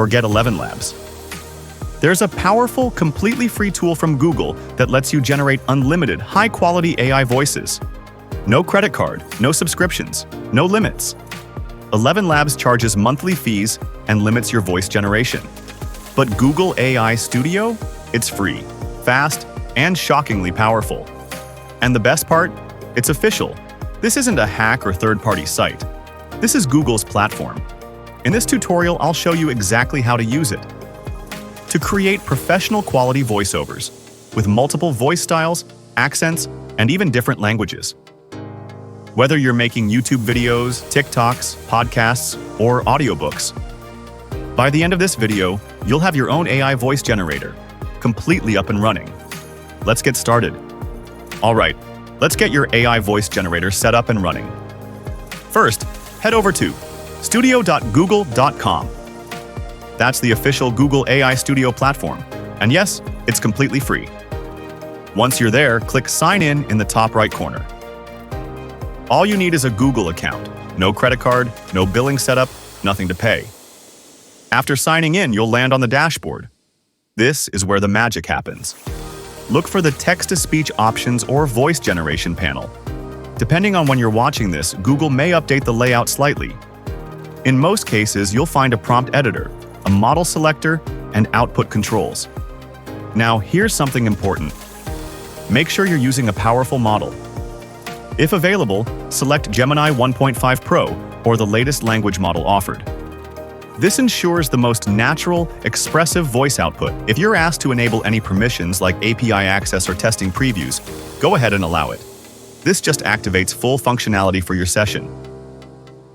forget ElevenLabs. There's a powerful, completely free tool from Google that lets you generate unlimited, high-quality AI voices. No credit card, no subscriptions, no limits. ElevenLabs charges monthly fees and limits your voice generation. But Google AI Studio? It's free, fast, and shockingly powerful. And the best part? It's official. This isn't a hack or third-party site. This is Google's platform. In this tutorial, I'll show you exactly how to use it to create professional quality voiceovers with multiple voice styles, accents, and even different languages. Whether you're making YouTube videos, TikToks, podcasts, or audiobooks, by the end of this video, you'll have your own AI voice generator, completely up and running. Let's get started. All right, let's get your AI voice generator set up and running. First, head over to studio.google.com. That's the official Google AI Studio platform. And yes, it's completely free. Once you're there, click Sign in the top right corner. All you need is a Google account. No credit card, no billing setup, nothing to pay. After signing in, you'll land on the dashboard. This is where the magic happens. Look for the text-to-speech options or voice generation panel. Depending on when you're watching this, Google may update the layout slightly. In most cases, you'll find a prompt editor, a model selector, and output controls. Now, here's something important. Make sure you're using a powerful model. If available, select Gemini 1.5 Pro or the latest language model offered. This ensures the most natural, expressive voice output. If you're asked to enable any permissions like API access or testing previews, go ahead and allow it. This just activates full functionality for your session.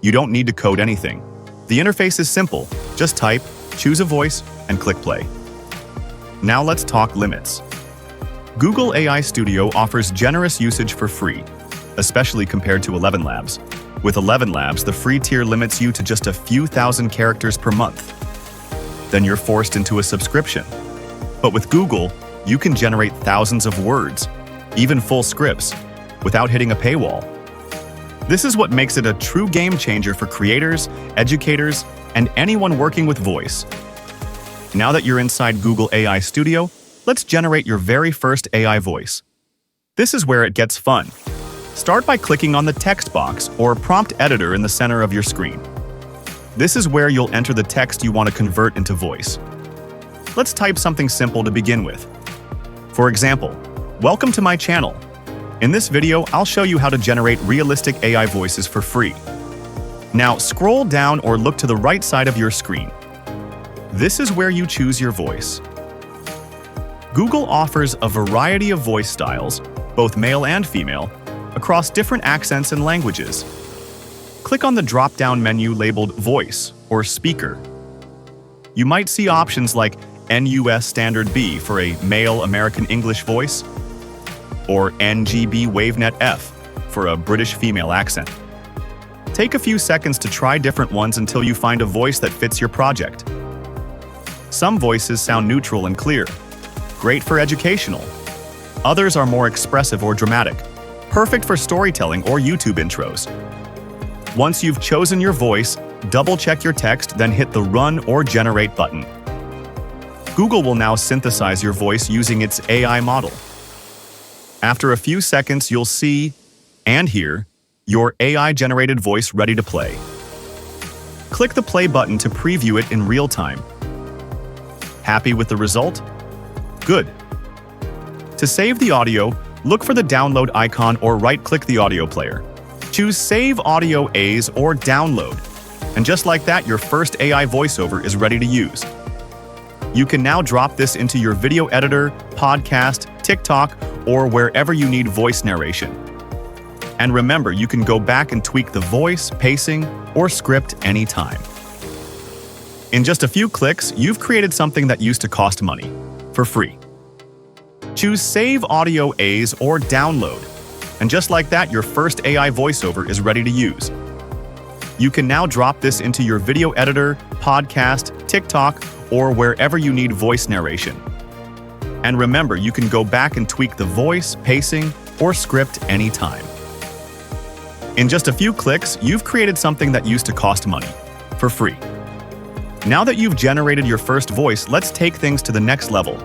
You don't need to code anything. The interface is simple. Just type, choose a voice, and click play. Now let's talk limits. Google AI Studio offers generous usage for free, especially compared to ElevenLabs. With ElevenLabs, the free tier limits you to just a few thousand characters per month. Then you're forced into a subscription. But with Google, you can generate thousands of words, even full scripts, without hitting a paywall. This is what makes it a true game changer for creators, educators, and anyone working with voice. Now that you're inside Google AI Studio, let's generate your very first AI voice. This is where it gets fun. Start by clicking on the text box or prompt editor in the center of your screen. This is where you'll enter the text you want to convert into voice. Let's type something simple to begin with. For example, "Welcome to my channel. In this video, I'll show you how to generate realistic AI voices for free." Now, scroll down or look to the right side of your screen. This is where you choose your voice. Google offers a variety of voice styles, both male and female, across different accents and languages. Click on the drop-down menu labeled Voice or Speaker. You might see options like NUS Standard B for a male American English voice, or NGB WaveNet F for a British female accent. Take a few seconds to try different ones until you find a voice that fits your project. Some voices sound neutral and clear, great for educational. Others are more expressive or dramatic, perfect for storytelling or YouTube intros. Once you've chosen your voice, double-check your text, then hit the Run or Generate button. Google will now synthesize your voice using its AI model. After a few seconds, you'll see and hear your AI-generated voice ready to play. Click the play button to preview it in real time. Happy with the result? Good. To save the audio, look for the download icon or right-click the audio player. Choose Save Audio As or Download. And just like that, your first AI voiceover is ready to use. You can now drop this into your video editor, podcast, TikTok, or wherever you need voice narration. And remember, you can go back and tweak the voice, pacing, or script anytime. In just a few clicks, you've created something that used to cost money, for free. Choose Save Audio As or Download. And just like that, your first AI voiceover is ready to use. You can now drop this into your video editor, podcast, TikTok, or wherever you need voice narration. And remember, you can go back and tweak the voice, pacing, or script anytime. In just a few clicks, you've created something that used to cost money, for free. Now that you've generated your first voice, let's take things to the next level.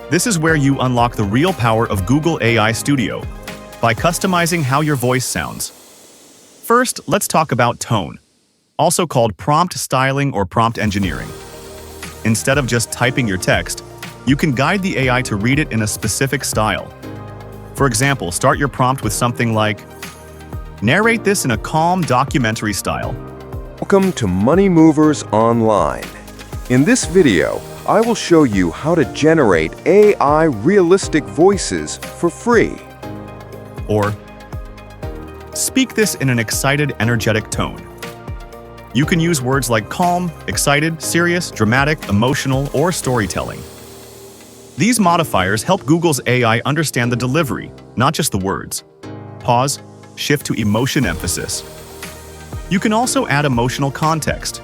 This is where you unlock the real power of Google AI Studio by customizing how your voice sounds. First, let's talk about tone, also called prompt styling or prompt engineering. Instead of just typing your text, you can guide the AI to read it in a specific style. For example, start your prompt with something like, "Narrate this in a calm documentary style." Welcome to Money Movers Online. In this video, I will show you how to generate AI realistic voices for free. Or, "Speak this in an excited, energetic tone." You can use words like calm, excited, serious, dramatic, emotional, or storytelling. These modifiers help Google's AI understand the delivery, not just the words. Pause, shift to emotion emphasis. You can also add emotional context.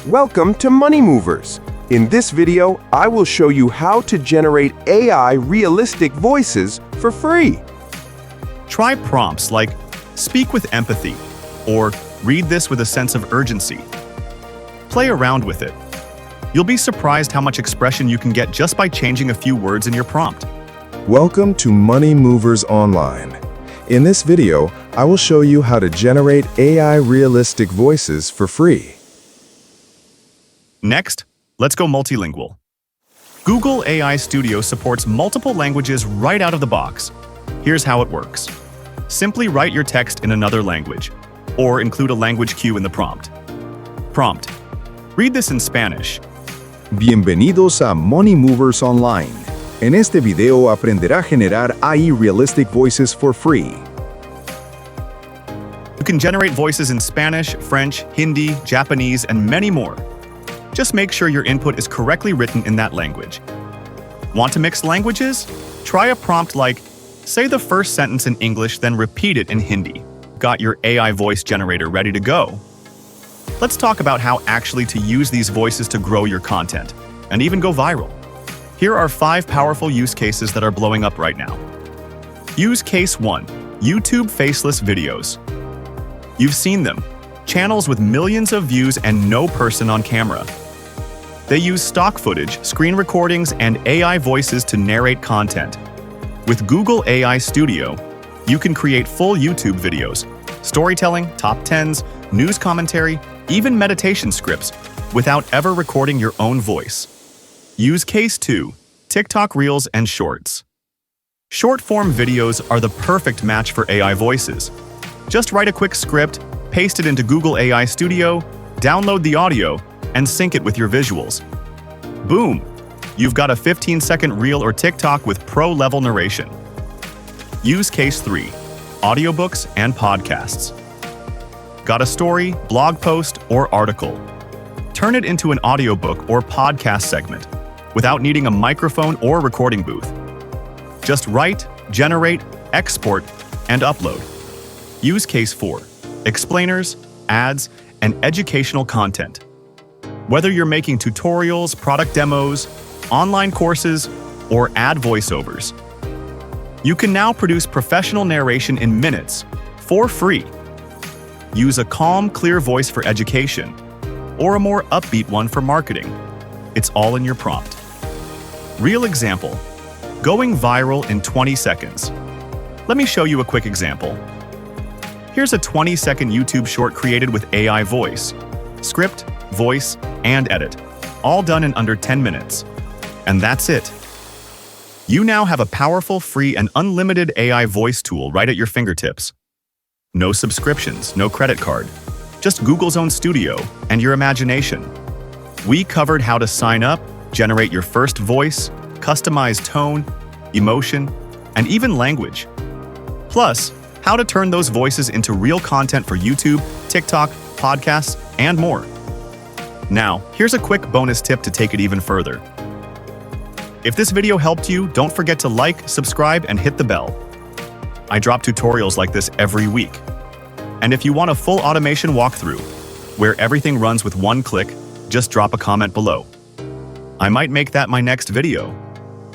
Welcome to Money Movers. In this video, I will show you how to generate AI realistic voices for free. Try prompts like, "Speak with empathy," or "Read this with a sense of urgency." Play around with it. You'll be surprised how much expression you can get just by changing a few words in your prompt. Welcome to Money Movers Online. In this video, I will show you how to generate AI realistic voices for free. Next, let's go multilingual. Google AI Studio supports multiple languages right out of the box. Here's how it works. Simply write your text in another language, or include a language cue in the prompt. Prompt: read this in Spanish. Bienvenidos a Money Movers Online. En este video aprenderá a generar AI realistic voices for free. You can generate voices in Spanish, French, Hindi, Japanese, and many more. Just make sure your input is correctly written in that language. Want to mix languages? Try a prompt like, "Say the first sentence in English, then repeat it in Hindi." Got your AI voice generator ready to go. Let's talk about how actually to use these voices to grow your content, and even go viral. Here are 5 powerful use cases that are blowing up right now. Use case 1, YouTube faceless videos. You've seen them, channels with millions of views and no person on camera. They use stock footage, screen recordings, and AI voices to narrate content. With Google AI Studio, you can create full YouTube videos, storytelling, top 10s, news commentary, even meditation scripts, without ever recording your own voice. Use case 2, TikTok Reels and Shorts. Short-form videos are the perfect match for AI voices. Just write a quick script, paste it into Google AI Studio, download the audio, and sync it with your visuals. Boom! You've got a 15-second reel or TikTok with pro-level narration. Use case 3, audiobooks and podcasts. Got a story, blog post, or article? Turn it into an audiobook or podcast segment without needing a microphone or recording booth. Just write, generate, export, and upload. Use case 4, explainers, ads, and educational content. Whether you're making tutorials, product demos, online courses, or ad voiceovers, you can now produce professional narration in minutes for free. Use a calm, clear voice for education, or a more upbeat one for marketing. It's all in your prompt. Real example: going viral in 20 seconds. Let me show you a quick example. Here's a 20-second YouTube short created with AI voice, script, voice, and edit, all done in under 10 minutes. And that's it. You now have a powerful, free, and unlimited AI voice tool right at your fingertips. No subscriptions, no credit card, just Google's own studio and your imagination. We covered how to sign up, generate your first voice, customize tone, emotion, and even language. Plus, how to turn those voices into real content for YouTube, TikTok, podcasts, and more. Now, here's a quick bonus tip to take it even further. If this video helped you, don't forget to like, subscribe, and hit the bell. I drop tutorials like this every week. And if you want a full automation walkthrough, where everything runs with one click, just drop a comment below. I might make that my next video.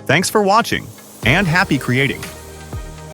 Thanks for watching, and happy creating!